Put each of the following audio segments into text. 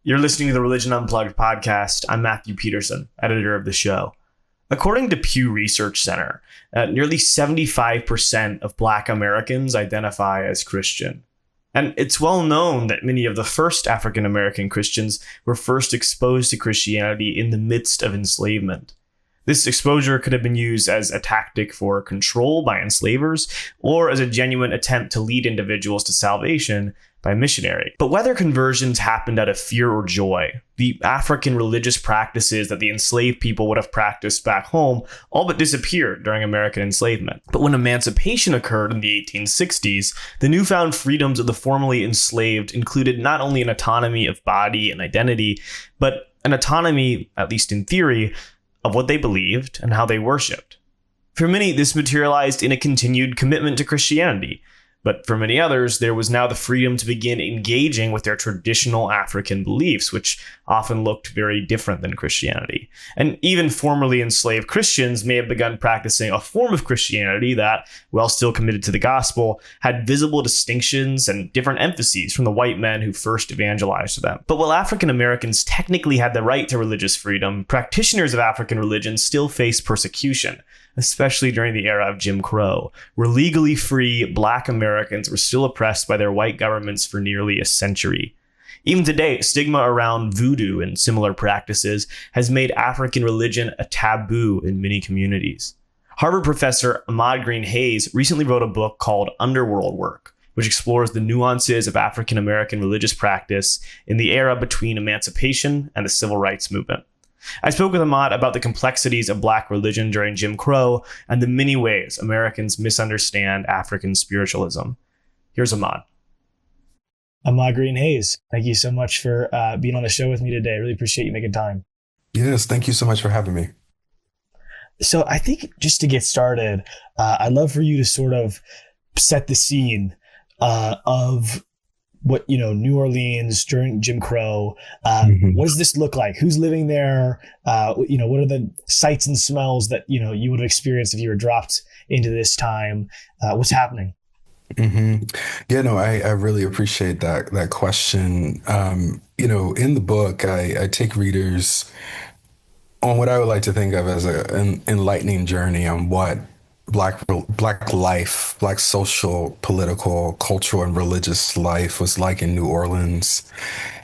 You're listening to the Religion Unplugged podcast. I'm Matthew Peterson, editor of the show. According to Pew Research Center, nearly 75% of Black Americans identify as Christian. And it's well known that many of the first African American Christians were first exposed to Christianity in the midst of enslavement. This exposure could have been used as a tactic for control by enslavers or as a genuine attempt to lead individuals to salvation by missionary. But whether conversions happened out of fear or joy, the African religious practices that the enslaved people would have practiced back home all but disappeared during American enslavement. But when emancipation occurred in the 1860s, the newfound freedoms of the formerly enslaved included not only an autonomy of body and identity, but an autonomy, at least in theory, of what they believed and how they worshipped. For many, this materialized in a continued commitment to Christianity. But for many others, there was now the freedom to begin engaging with their traditional African beliefs, which often looked very different than Christianity. And even formerly enslaved Christians may have begun practicing a form of Christianity that, while still committed to the gospel, had visible distinctions and different emphases from the white men who first evangelized them. But while African Americans technically had the right to religious freedom, practitioners of African religion still faced persecution, especially during the era of Jim Crow, where legally free Black Americans were still oppressed by their white governments for nearly a century. Even today, stigma around voodoo and similar practices has made African religion a taboo in many communities. Harvard professor Ahmad Green Hayes recently wrote a book called Underworld Work, which explores the nuances of African American religious practice in the era between emancipation and the civil rights movement. I spoke with Ahmad about the complexities of Black religion during Jim Crow and the many ways Americans misunderstand African spiritualism. Here's Ahmad. Ahmad Green Hayes, thank you so much for being on the show with me today. I really appreciate you making time. Yes, thank you so much for having me. So I think just to get started, I'd love for you to sort of set the scene of what, New Orleans during Jim Crow, what does this look like? Who's living there? What are the sights and smells that, you would have experienced if you were dropped into this time? What's happening? Yeah, no, I really appreciate that question. In the book, I take readers on what I would like to think of as an enlightening journey on what Black life, Black social, political, cultural, and religious life was like in New Orleans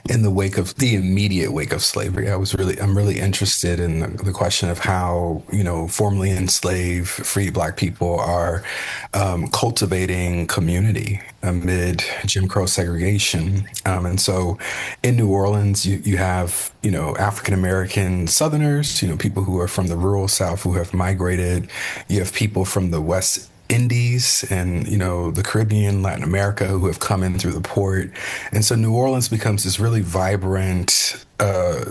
in the immediate wake of slavery. I'm really interested in the question of how, formerly enslaved, free Black people are cultivating community amid Jim Crow segregation. And so in New Orleans, you have, African American Southerners, people who are from the rural South who have migrated. You have people from the West Indies and, the Caribbean, Latin America, who have come in through the port. And so New Orleans becomes this really vibrant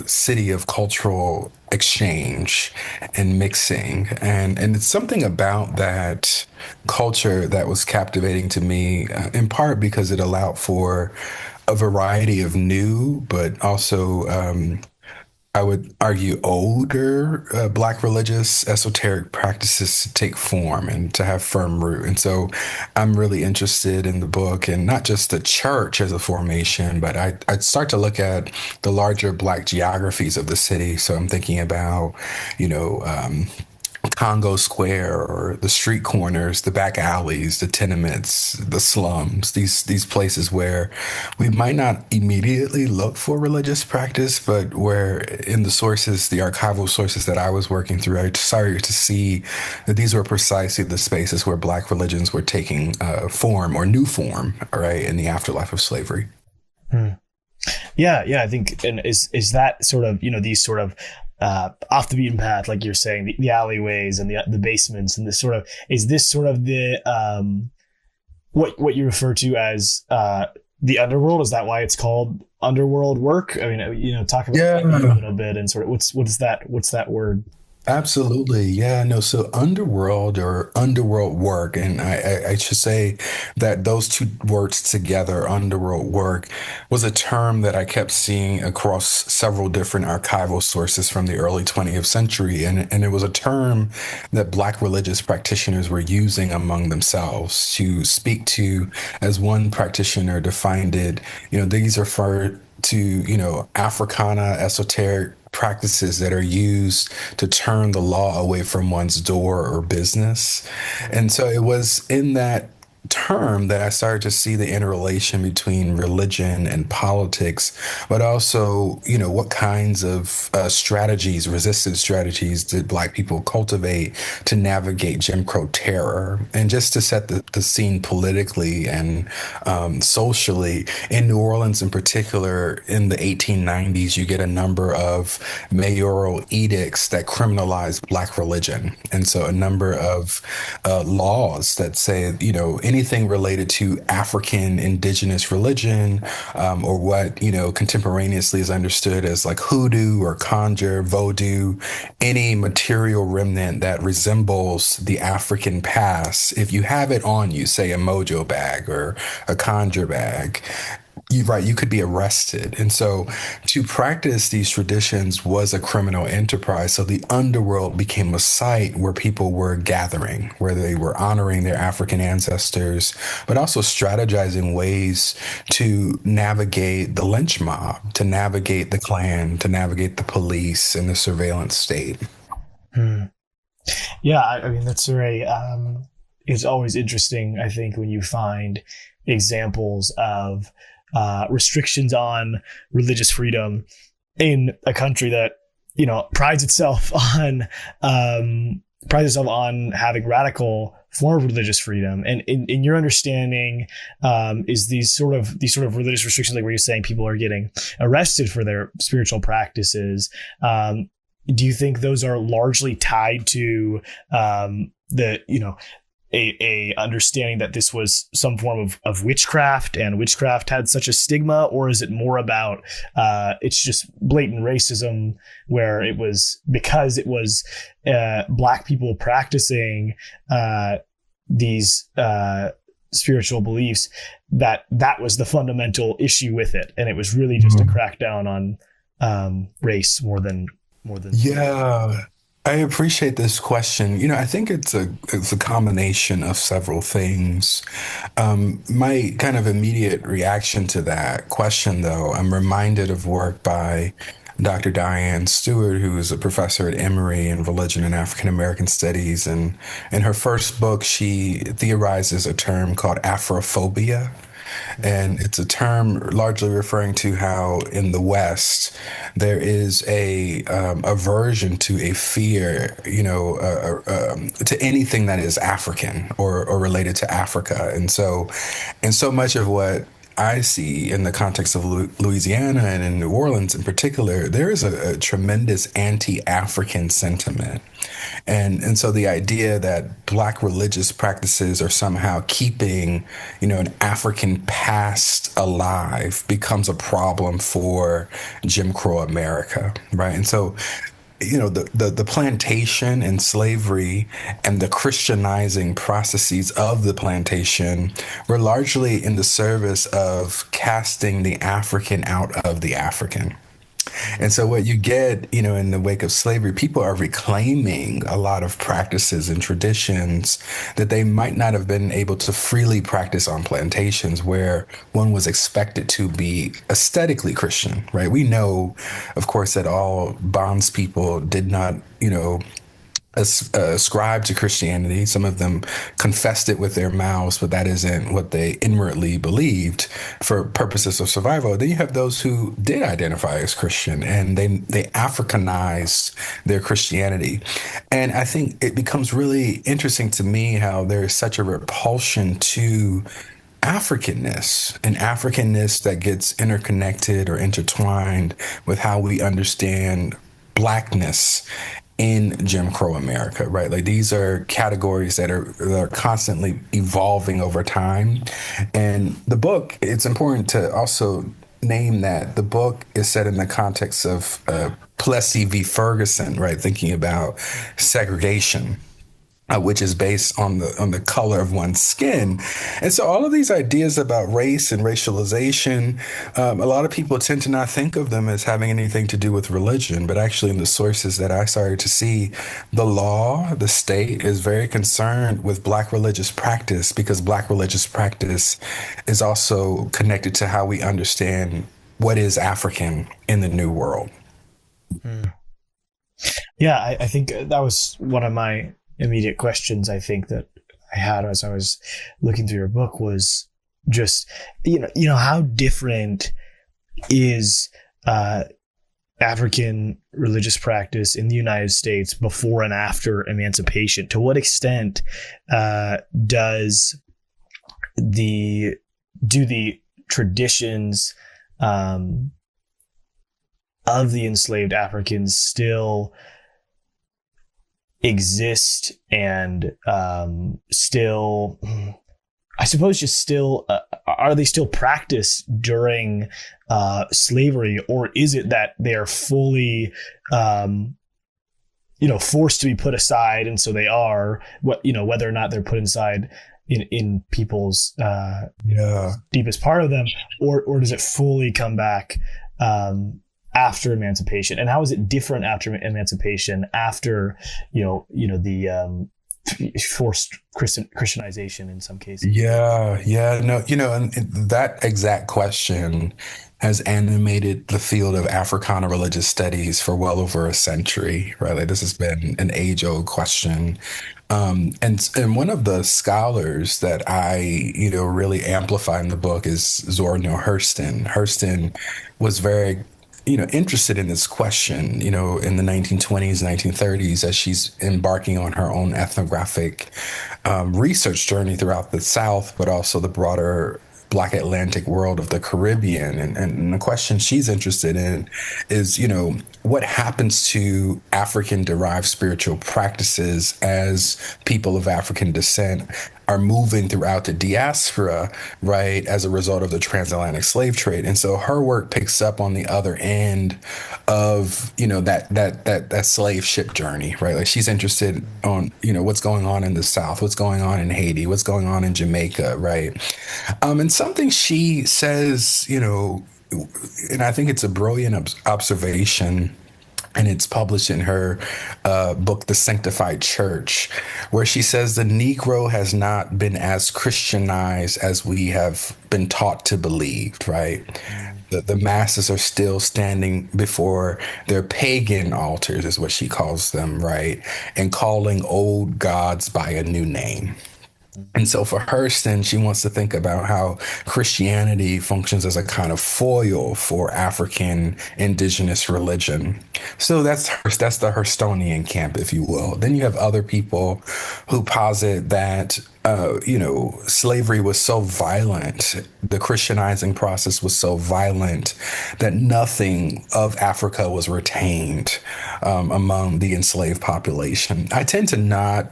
city of cultural exchange and mixing. And it's something about that culture that was captivating to me, in part because it allowed for a variety of new, but also I would argue older Black religious esoteric practices to take form and to have firm root. And so I'm really interested in the book and not just the church as a formation, but I'd start to look at the larger Black geographies of the city. So I'm thinking about, Congo Square or the street corners, the back alleys, the tenements, the slums, these places where we might not immediately look for religious practice, but where in the archival sources that I was working through, I started to see that these were precisely the spaces where Black religions were taking form or new form, right, in the afterlife of slavery. Yeah, I think, and is that sort of, these sort of off the beaten path, like you're saying, the alleyways and the basements, and is this sort of the what you refer to as the underworld? Is that why it's called underworld work? I mean, talk about that a little bit and sort of what's that word? Absolutely. Yeah, no. So underworld or underworld work, and I should say that those two words together, underworld work, was a term that I kept seeing across several different archival sources from the early 20th century. And it was a term that Black religious practitioners were using among themselves to speak to, as one practitioner defined it, these are for to, Africana esoteric practices that are used to turn the law away from one's door or business. And so it was in that term that I started to see the interrelation between religion and politics, but also, what kinds of strategies, resistance strategies, did Black people cultivate to navigate Jim Crow terror? And just to set the scene politically and socially, in New Orleans in particular, in the 1890s, you get a number of mayoral edicts that criminalize Black religion. And so a number of laws that say, anything related to African indigenous religion, or what, contemporaneously is understood as like hoodoo or conjure, voodoo, any material remnant that resembles the African past. If you have it on you, say a mojo bag or a conjure bag, you could be arrested. And so to practice these traditions was a criminal enterprise. So the underworld became a site where people were gathering, where they were honoring their African ancestors, but also strategizing ways to navigate the lynch mob, to navigate the Klan, to navigate the police and the surveillance state. Yeah, I mean, that's very, it's always interesting, I think, when you find examples of restrictions on religious freedom in a country that, prides itself on having radical form of religious freedom. And in your understanding, is these sort of religious restrictions, like where you're saying people are getting arrested for their spiritual practices, do you think those are largely tied to a understanding that this was some form of witchcraft, and witchcraft had such a stigma? Or is it more about it's just blatant racism, where it was because it was Black people practicing these spiritual beliefs that was the fundamental issue with it, and it was really just a crackdown on race more than Yeah. I appreciate this question. I think it's a combination of several things. My kind of immediate reaction to that question, though, I'm reminded of work by Dr. Diane Stewart, who is a professor at Emory in religion and African American studies. And in her first book, she theorizes a term called Afrophobia. And it's a term largely referring to how in the West there is a aversion to a fear, to anything that is African or related to Africa. And so much of what I see in the context of Louisiana and in New Orleans in particular, there is a tremendous anti-African sentiment. And so the idea that Black religious practices are somehow keeping, an African past alive becomes a problem for Jim Crow America, right? And so the plantation and slavery and the Christianizing processes of the plantation were largely in the service of casting the African out of the African. And so what you get, in the wake of slavery, people are reclaiming a lot of practices and traditions that they might not have been able to freely practice on plantations where one was expected to be aesthetically Christian, right? We know, of course, that all bondspeople did not, ascribe to Christianity. Some of them confessed it with their mouths, but that isn't what they inwardly believed for purposes of survival. Then you have those who did identify as Christian, and they Africanized their Christianity. And I think it becomes really interesting to me how there is such a repulsion to Africanness, an Africanness that gets interconnected or intertwined with how we understand Blackness in Jim Crow America, right? Like these are categories that are constantly evolving over time. And the book, it's important to also name that the book is set in the context of Plessy v. Ferguson, right? Thinking about segregation. Which is based on the color of one's skin. And so all of these ideas about race and racialization, a lot of people tend to not think of them as having anything to do with religion, but actually in the sources that I started to see, the law, the state is very concerned with Black religious practice, because Black religious practice is also connected to how we understand what is African in the New World. Yeah, I think that was one of my immediate questions. I think that I had as I was looking through your book was just, how different is African religious practice in the United States before and after emancipation? To what extent do the traditions of the enslaved Africans still exist and still, I suppose, just still are they still practiced during slavery, or is it that they are fully forced to be put aside, and so they are whether or not they're put inside in people's deepest part of them, or does it fully come back after emancipation? And how is it different after emancipation, after the forced Christianization in some cases? No, and that exact question has animated the field of Africana religious studies for well over a century, right? Like, this has been an age-old question. And one of the scholars that I, really amplify in the book is Zora Neale Hurston. Hurston was very interested in this question, in the 1920s, 1930s, as she's embarking on her own ethnographic research journey throughout the South, but also the broader Black Atlantic world of the Caribbean. And the question she's interested in is, what happens to African-derived spiritual practices as people of African descent are moving throughout the diaspora, right, as a result of the transatlantic slave trade. And so her work picks up on the other end of, that slave ship journey, right? Like, she's interested on, what's going on in the South, what's going on in Haiti, what's going on in Jamaica, right? And something she says, and I think it's a brilliant observation, and it's published in her book, The Sanctified Church, where she says the Negro has not been as Christianized as we have been taught to believe, right? The masses are still standing before their pagan altars, is what she calls them, right? And calling old gods by a new name. And so for Hurston, she wants to think about how Christianity functions as a kind of foil for African indigenous religion. So that's the Hurstonian camp, if you will. Then you have other people who posit that slavery was so violent, the Christianizing process was so violent, that nothing of Africa was retained among the enslaved population. I tend to not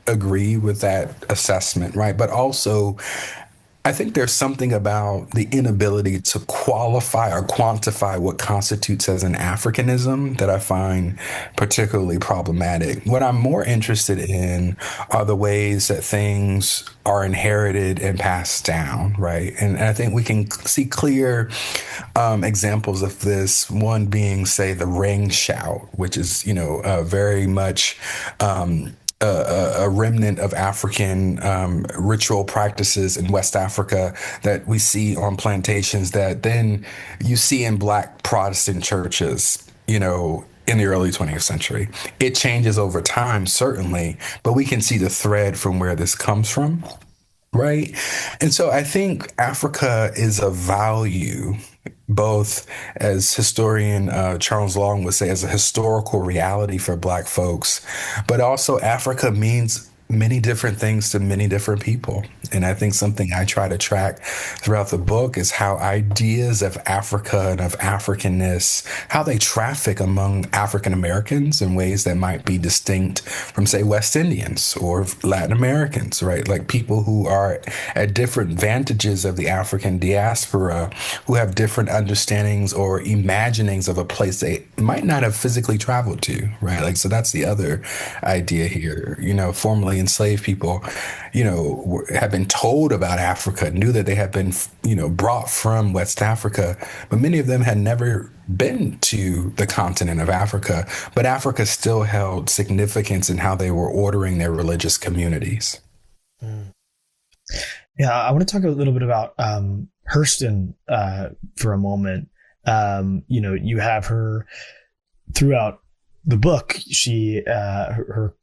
agree with that assessment, right? But also, I think there's something about the inability to qualify or quantify what constitutes as an Africanism that I find particularly problematic. What I'm more interested in are the ways that things are inherited and passed down, right? And I think we can see clear examples of this. One being, say, the ring shout, which is, very much a remnant of African ritual practices in West Africa that we see on plantations that then you see in Black Protestant churches, in the early 20th century. It changes over time, certainly, but we can see the thread from where this comes from, right? And so I think Africa is a value, both, as historian Charles Long would say, as a historical reality for Black folks, but also Africa means many different things to many different people. And I think something I try to track throughout the book is how ideas of Africa and of Africanness, how they traffic among African Americans in ways that might be distinct from, say, West Indians or Latin Americans, right? Like people who are at different vantages of the African diaspora, who have different understandings or imaginings of a place they might not have physically traveled to, right? Like, so that's the other idea here. Formerly enslaved people, have been told about Africa, knew that they had been, brought from West Africa, but many of them had never been to the continent of Africa. But Africa still held significance in how they were ordering their religious communities. Yeah, I want to talk a little bit about Hurston for a moment. you have her throughout the book. Her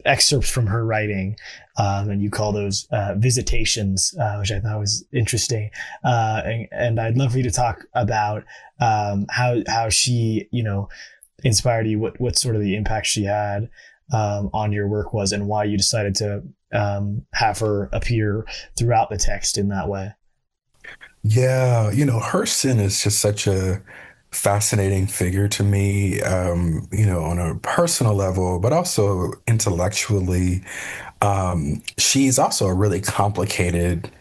excerpts from her writing, and you call those visitations, which I thought was interesting. And I'd love for you to talk about how she, inspired you, what sort of the impact she had on your work was, and why you decided to have her appear throughout the text in that way. Yeah, Hurston is just such a fascinating figure to me, on a personal level, but also intellectually. She's also a really complicated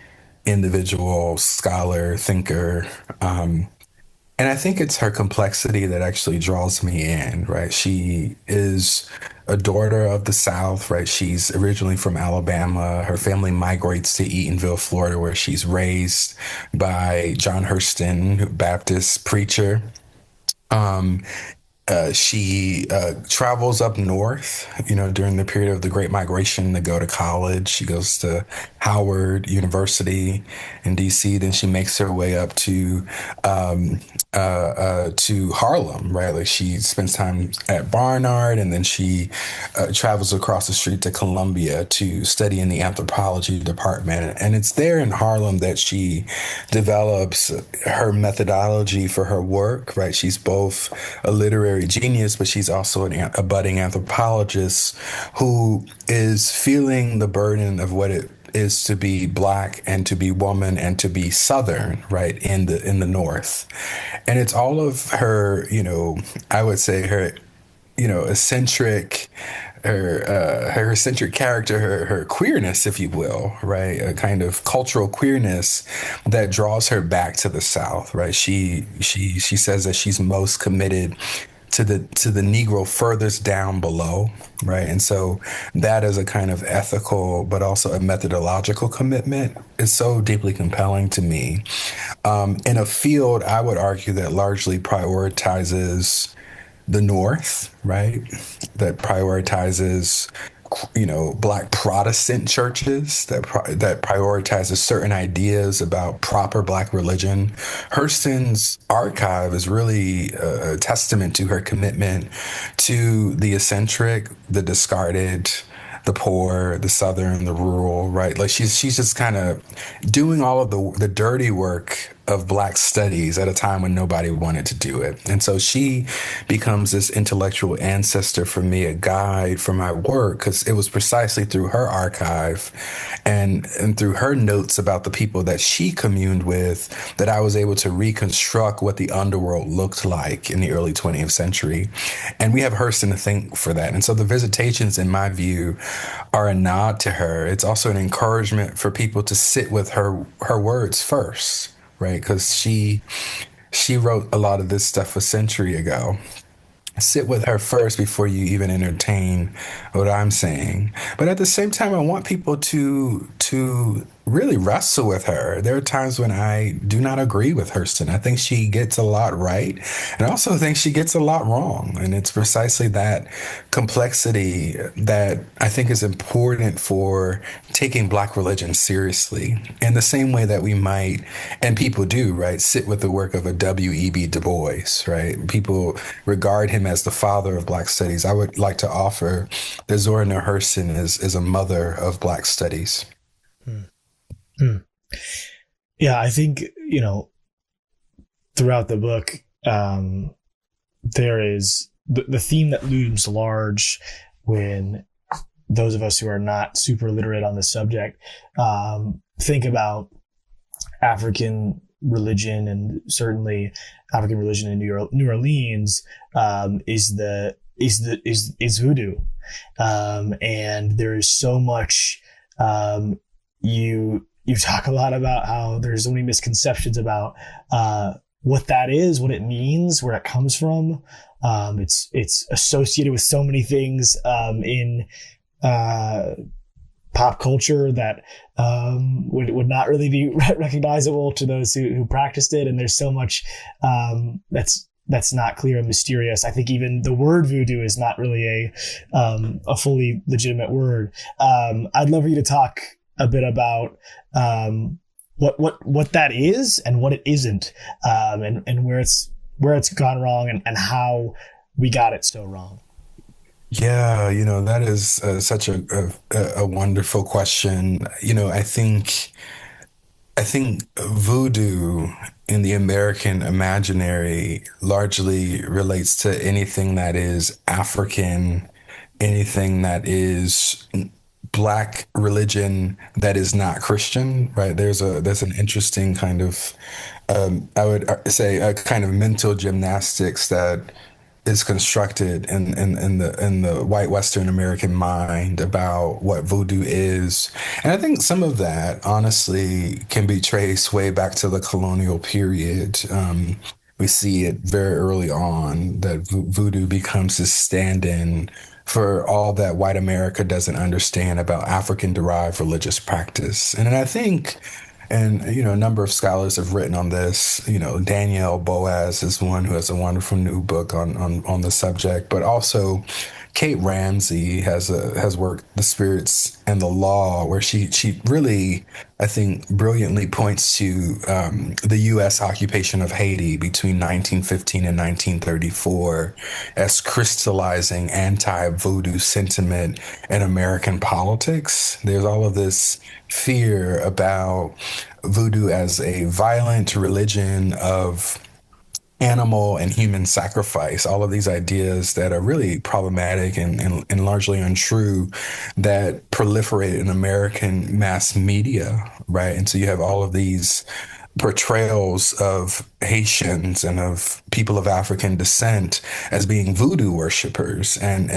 individual, scholar, thinker. And I think it's her complexity that actually draws me in, right? She is a daughter of the South, right? She's originally from Alabama. Her family migrates to Eatonville, Florida, where she's raised by John Hurston, Baptist preacher. Um, she travels up north, during the period of the Great Migration to go to college. She goes to Howard University in DC. Then she makes her way up to Harlem, right? Like she spends time at Barnard, and then she travels across the street to Columbia to study in the anthropology department. And it's there in Harlem that she develops her methodology for her work, right? She's both a literary genius, but she's also a budding anthropologist who is feeling the burden of what it is to be Black and to be woman and to be Southern, right, in the North. And it's all of her, I would say her, eccentric, her eccentric character, her queerness, if you will, right, a kind of cultural queerness that draws her back to the South, right. She says that she's most committed to the Negro furthest down below, right? And so that is a kind of ethical, but also a methodological commitment is so deeply compelling to me. In a field, I would argue that largely prioritizes the North, right? That prioritizes Black Protestant churches, that prioritizes certain ideas about proper Black religion. Hurston's archive is really a testament to her commitment to the eccentric, the discarded, the poor, the Southern, the rural, right? Like she's just kind of doing all of the dirty work of Black studies at a time when nobody wanted to do it. And so she becomes this intellectual ancestor for me, a guide for my work, because it was precisely through her archive and through her notes about the people that she communed with that I was able to reconstruct what the underworld looked like in the early 20th century. And we have Hurston to thank for that. And so the visitations, in my view, are a nod to her. It's also an encouragement for people to sit with her words first, right? Because she wrote a lot of this stuff a century ago. Sit with her first before you even entertain what I'm saying. But at the same time, I want people to really wrestle with her. There are times when I do not agree with Hurston. I think she gets a lot right, and I also think she gets a lot wrong. And it's precisely that complexity that I think is important for taking Black religion seriously in the same way that we might, and people do, right, sit with the work of a W.E.B. Du Bois, right? People regard him as the father of Black studies. I would like to offer that Zora Neale Hurston is a mother of Black studies. Hmm. Yeah, I think, throughout the book, there is the theme that looms large when those of us who are not super literate on the subject think about African religion, and certainly African religion in New Orleans is voodoo, and there is so much. You talk a lot about how there's so many misconceptions about what that is, what it means, where it comes from. It's associated with so many things in pop culture that would not really be recognizable to those who practiced it. And there's so much that's not clear and mysterious. I think even the word voodoo is not really a fully legitimate word. I'd love for you to talk a bit about what that is and what it isn't, and where it's gone wrong, and how we got it so wrong. Yeah, that is such a wonderful question. I think voodoo in the American imaginary largely relates to anything that is African, anything that is Black religion that is not Christian, right? There's an interesting kind of I would say a kind of mental gymnastics that is constructed in the white Western American mind about what voodoo is. And I think some of that honestly can be traced way back to the colonial period. We see it very early on that voodoo becomes this stand-in for all that white America doesn't understand about African derived religious practice. And I think, and a number of scholars have written on this. Danielle Boaz is one who has a wonderful new book on the subject, but also Kate Ramsey has worked The Spirits and the Law, where she really, I think, brilliantly points to the U.S. occupation of Haiti between 1915 and 1934 as crystallizing anti-voodoo sentiment in American politics. There's all of this fear about voodoo as a violent religion of animal and human sacrifice, all of these ideas that are really problematic and largely untrue that proliferate in American mass media, right? And so you have all of these portrayals of Haitians and of people of African descent as being voodoo worshipers. And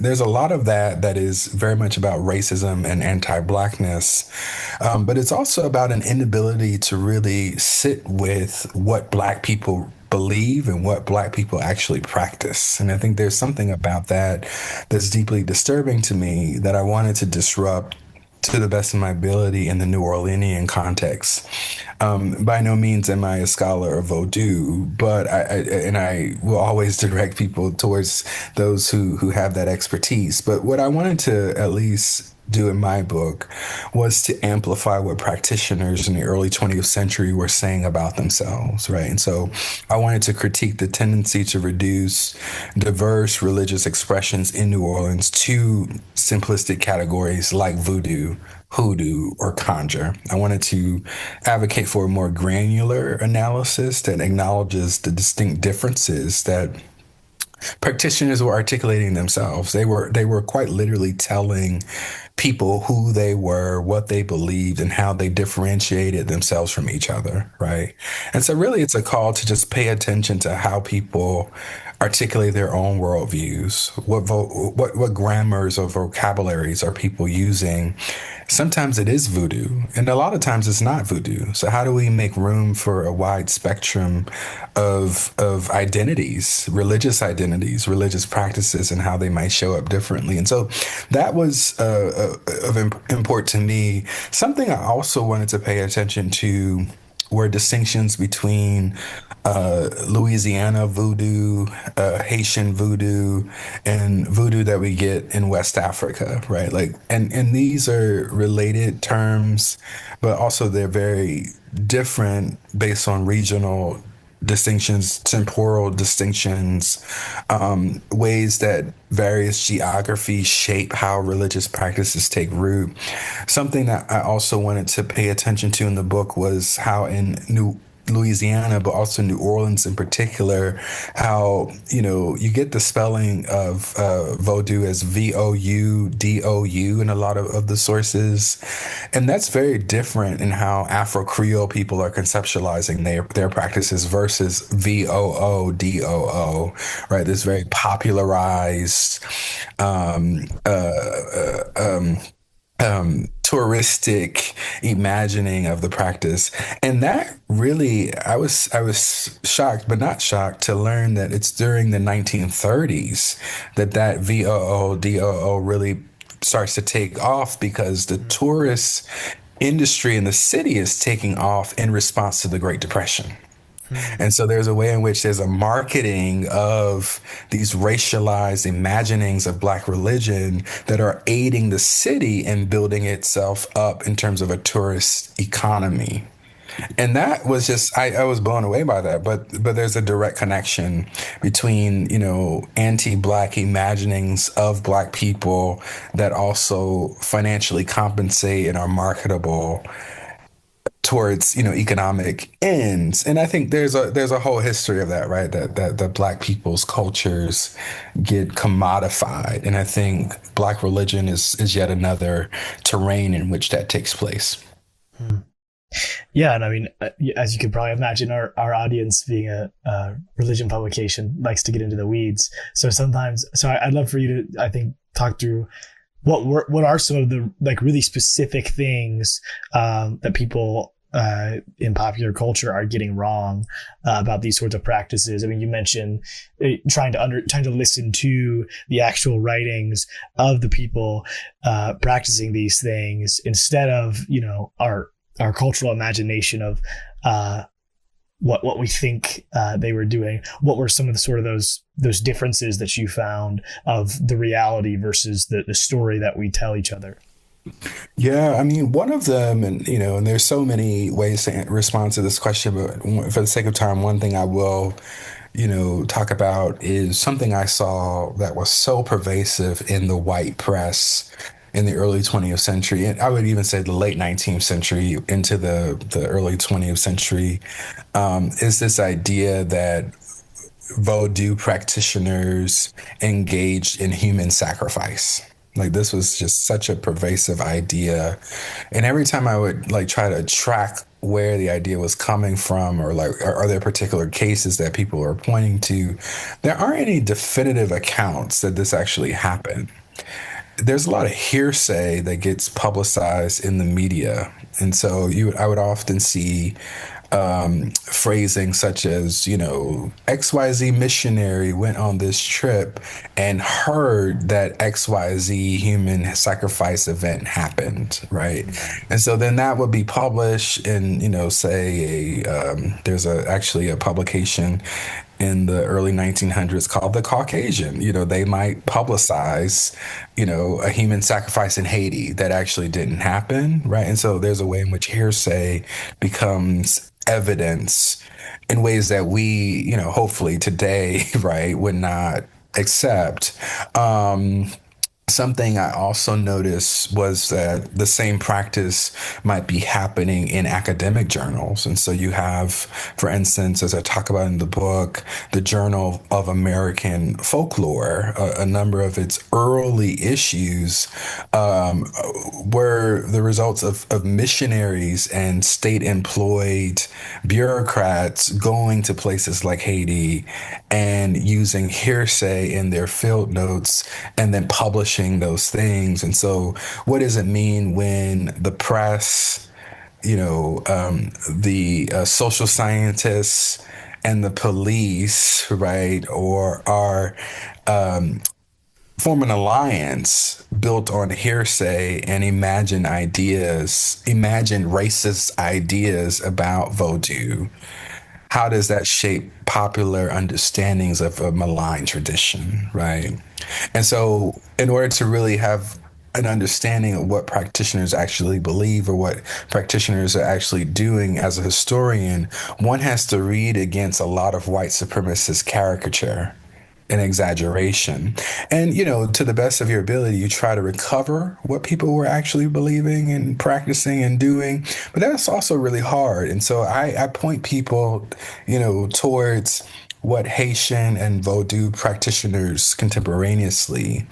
there's a lot of that is very much about racism and anti-blackness. But it's also about an inability to really sit with what Black people believe and what Black people actually practice. And I think there's something about that that's deeply disturbing to me that I wanted to disrupt to the best of my ability in the New Orleanian context. By no means am I a scholar of Vodou, but I will always direct people towards those who have that expertise. But what I wanted to at least do in my book was to amplify what practitioners in the early 20th century were saying about themselves, right? And so I wanted to critique the tendency to reduce diverse religious expressions in New Orleans to simplistic categories like voodoo, hoodoo, or conjure. I wanted to advocate for a more granular analysis that acknowledges the distinct differences that practitioners were articulating themselves. They were quite literally telling people who they were, what they believed, and how they differentiated themselves from each other, right? And so really it's a call to just pay attention to how people articulate their own worldviews. What grammars or vocabularies are people using? Sometimes it is voodoo, and a lot of times it's not voodoo. So how do we make room for a wide spectrum of identities, religious practices, and how they might show up differently? And so that was of import to me. Something I also wanted to pay attention to were distinctions between Louisiana voodoo, Haitian voodoo, and voodoo that we get in West Africa, right? Like, and these are related terms, but also they're very different based on regional distinctions, temporal distinctions, ways that various geographies shape how religious practices take root. Something that I also wanted to pay attention to in the book was how in New Louisiana, but also New Orleans in particular, how, you get the spelling of Vodou as Voudou in a lot of the sources. And that's very different in how Afro-Creole people are conceptualizing their practices versus Voodoo, right? This very popularized, touristic imagining of the practice. And that really, I was shocked, but not shocked, to learn that it's during the 1930s that VOODOO really starts to take off, because the tourist industry in the city is taking off in response to the Great Depression. And so there's a way in which there's a marketing of these racialized imaginings of Black religion that are aiding the city in building itself up in terms of a tourist economy. And that was just I was blown away by that. But there's a direct connection between, anti-black imaginings of black people that also financially compensate and are marketable towards, economic ends. And I think there's a whole history of that, right? That the black people's cultures get commodified. And I think black religion is yet another terrain in which that takes place. Hmm. Yeah, and I mean, as you can probably imagine, our audience being a religion publication likes to get into the weeds. So I'd love for you to, I think, talk through what are some of the like really specific things that people in popular culture are getting wrong about these sorts of practices. I mean, you mentioned trying to listen to the actual writings of the people practicing these things instead of our cultural imagination of what we think they were doing. What were some of the sort of those differences that you found of the reality versus the story that we tell each other? Yeah, I mean, one of them, and there's so many ways to respond to this question, but for the sake of time, one thing I will, talk about is something I saw that was so pervasive in the white press in the early 20th century, and I would even say the late 19th century into the early 20th century, is this idea that Vodou practitioners engaged in human sacrifice. Like this was just such a pervasive idea. And every time I would like try to track where the idea was coming from, or like, are there particular cases that people are pointing to, there aren't any definitive accounts that this actually happened. There's a lot of hearsay that gets publicized in the media. And so I would often see phrasing such as, XYZ missionary went on this trip and heard that XYZ human sacrifice event happened, right? And so then that would be published in, say there's actually a publication in the early 1900s called The Caucasian. They might publicize, a human sacrifice in Haiti that actually didn't happen, right? And so there's a way in which hearsay becomes evidence in ways that we, hopefully today, right, would not accept. Something I also noticed was that the same practice might be happening in academic journals. And so you have, for instance, as I talk about in the book, the Journal of American Folklore, a number of its early issues were the results of missionaries and state employed bureaucrats going to places like Haiti and using hearsay in their field notes and then publishing those things. And so what does it mean when the press, the social scientists and the police, right, or are form an alliance built on hearsay and imagined racist ideas about Vodou? How does that shape popular understandings of a malign tradition, right? And so, in order to really have an understanding of what practitioners actually believe or what practitioners are actually doing as a historian, one has to read against a lot of white supremacist caricature and exaggeration. And, to the best of your ability, you try to recover what people were actually believing and practicing and doing. But that's also really hard. And so I point people, towards what Haitian and Vodou practitioners contemporaneously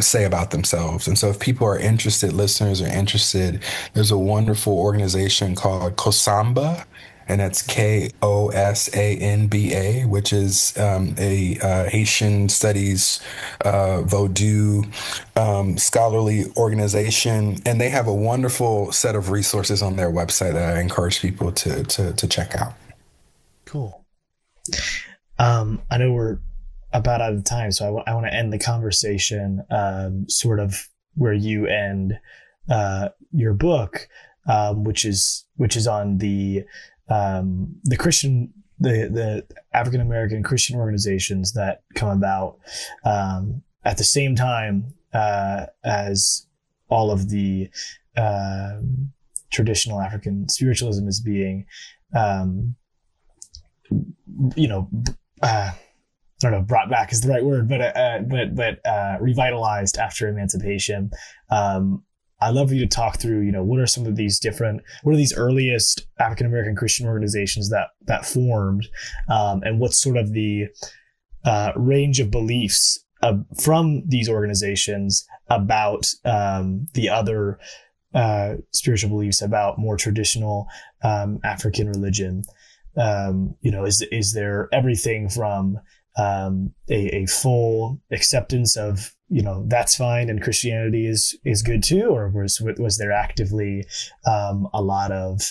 say about themselves. And so if people are interested, listeners are interested, there's a wonderful organization called Kosamba, and that's Kosanba, which is a Haitian studies Vodou scholarly organization, and they have a wonderful set of resources on their website that I encourage people to check out. Cool. I know we're about out of time, so I want to end the conversation sort of where you end your book, which is on the Christian, the African American Christian organizations that come about at the same time as all of the traditional African spiritualism is being, you know, I don't know, brought back is the right word, but revitalized after emancipation. I'd love for you to talk through, you know, what are these earliest African American Christian organizations that formed, and what's sort of the range of beliefs from these organizations about the other spiritual beliefs about more traditional African religion. You know, is there everything from a full acceptance of, you know, that's fine and Christianity is good too, or was there actively a lot of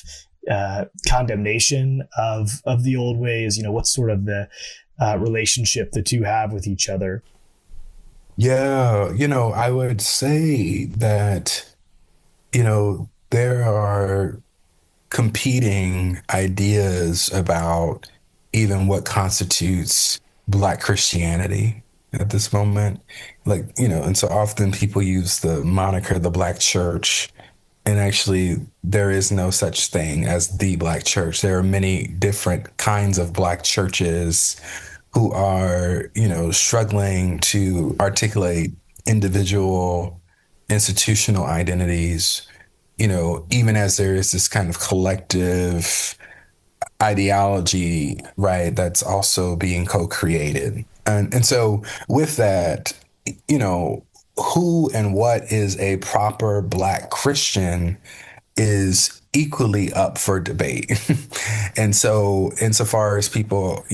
condemnation of the old ways? You know, what's sort of the relationship the two have with each other? Yeah, I would say that, there are competing ideas about even what constitutes Black Christianity at this moment. Like, and so often people use the moniker the Black Church, and actually there is no such thing as the Black Church. There are many different kinds of Black churches who are, struggling to articulate individual institutional identities, even as there is this kind of collective ideology, right, that's also being co-created. And so with that, who and what is a proper Black Christian is equally up for debate. And so insofar as people,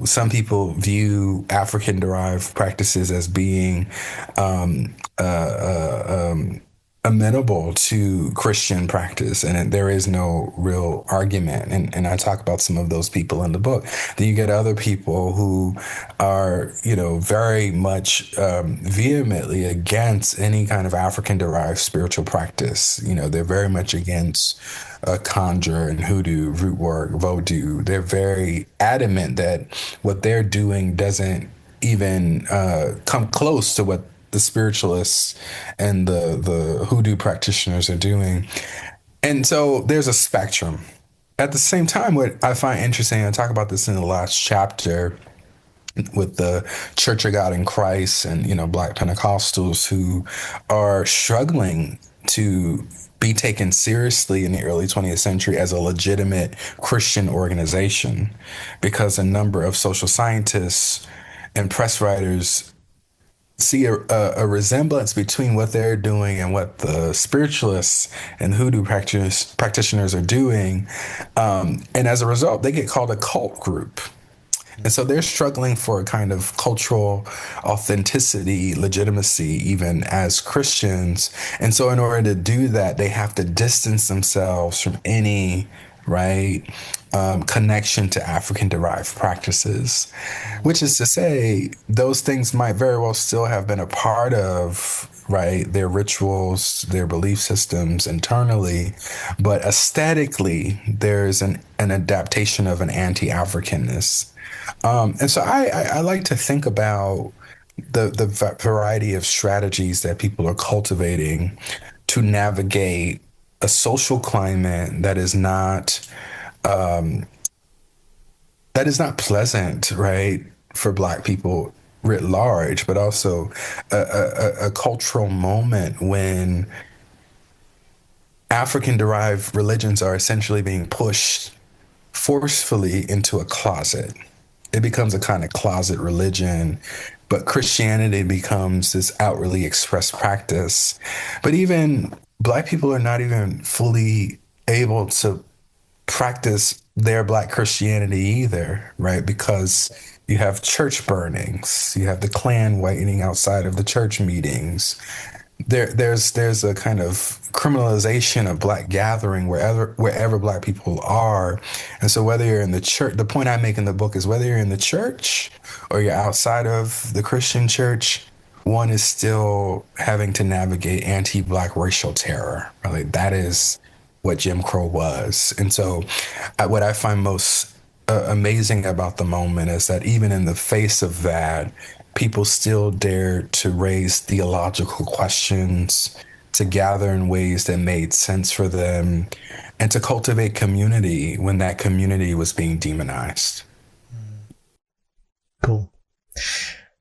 some people view African derived practices as being amenable to Christian practice, and there is no real argument. And I talk about some of those people in the book. Then you get other people who are, very much vehemently against any kind of African derived spiritual practice. They're very much against conjure and hoodoo, root work, voodoo. They're very adamant that what they're doing doesn't even come close to what the spiritualists and the hoodoo practitioners are doing. And so there's a spectrum. At the same time, what I find interesting, I talk about this in the last chapter with the Church of God in Christ and, Black Pentecostals who are struggling to be taken seriously in the early 20th century as a legitimate Christian organization, because a number of social scientists and press writers see a resemblance between what they're doing and what the spiritualists and hoodoo practitioners are doing. And as a result, they get called a cult group. And so they're struggling for a kind of cultural authenticity, legitimacy, even as Christians. And so in order to do that, they have to distance themselves from any connection to African-derived practices, which is to say those things might very well still have been a part of, their rituals, their belief systems internally, but aesthetically, there's an adaptation of an anti-Africanness. And so I like to think about the variety of strategies that people are cultivating to navigate a social climate that is not pleasant, right, for Black people writ large, but also a cultural moment when African-derived religions are essentially being pushed forcefully into a closet. It becomes a kind of closet religion, but Christianity becomes this outwardly expressed practice. But even Black people are not even fully able to practice their Black Christianity either, right? Because you have church burnings, you have the Klan whitening outside of the church meetings. There's a kind of criminalization of Black gathering wherever Black people are. And so whether you're in the church, the point I make in the book is whether you're in the church or you're outside of the Christian church, one is still having to navigate anti-Black racial terror. Right? That is what Jim Crow was. And so what I find most amazing about the moment is that even in the face of that, people still dare to raise theological questions, to gather in ways that made sense for them, and to cultivate community when that community was being demonized. Cool.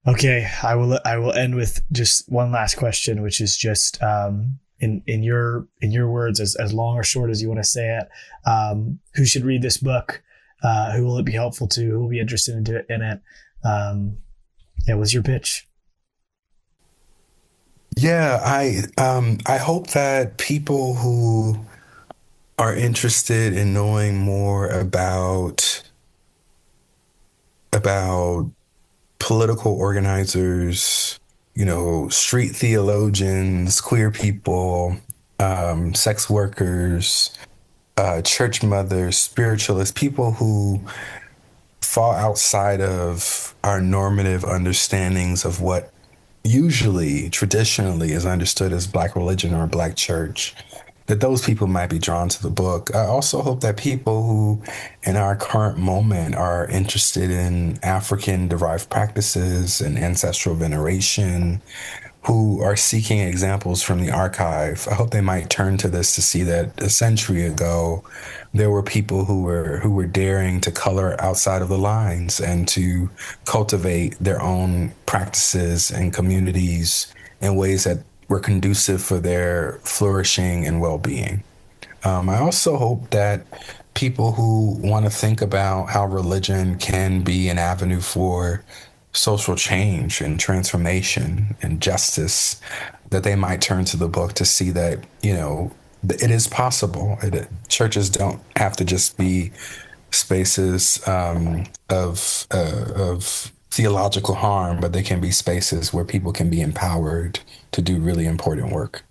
Okay, I will end with just one last question, which is just in your words, as long or short as you want to say it. Who should read this book? Who will it be helpful to? Who will be interested in it? What's your pitch? Yeah, I hope that people who are interested in knowing more about political organizers, street theologians, queer people, sex workers, church mothers, spiritualists, people who fall outside of our normative understandings of what usually, traditionally, is understood as Black religion or Black church, that those people might be drawn to the book. I also hope that people who, in our current moment, are interested in African derived practices and ancestral veneration, who are seeking examples from the archive, I hope they might turn to this to see that a century ago, there were people who were daring to color outside of the lines and to cultivate their own practices and communities in ways that were conducive for their flourishing and well-being. I also hope that people who want to think about how religion can be an avenue for social change and transformation and justice, that they might turn to the book to see that, it is possible. Churches don't have to just be spaces of theological harm, but they can be spaces where people can be empowered to do really important work.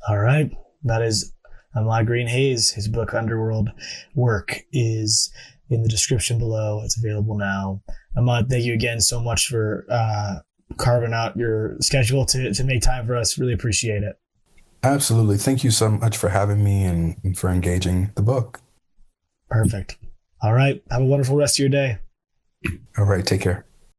All right. That is Ahmad Green Hayes. His book, Underworld Work, is in the description below. It's available now. Ahmad, thank you again so much for carving out your schedule to make time for us. Really appreciate it. Absolutely. Thank you so much for having me and for engaging the book. Perfect. All right. Have a wonderful rest of your day. All right. Take care.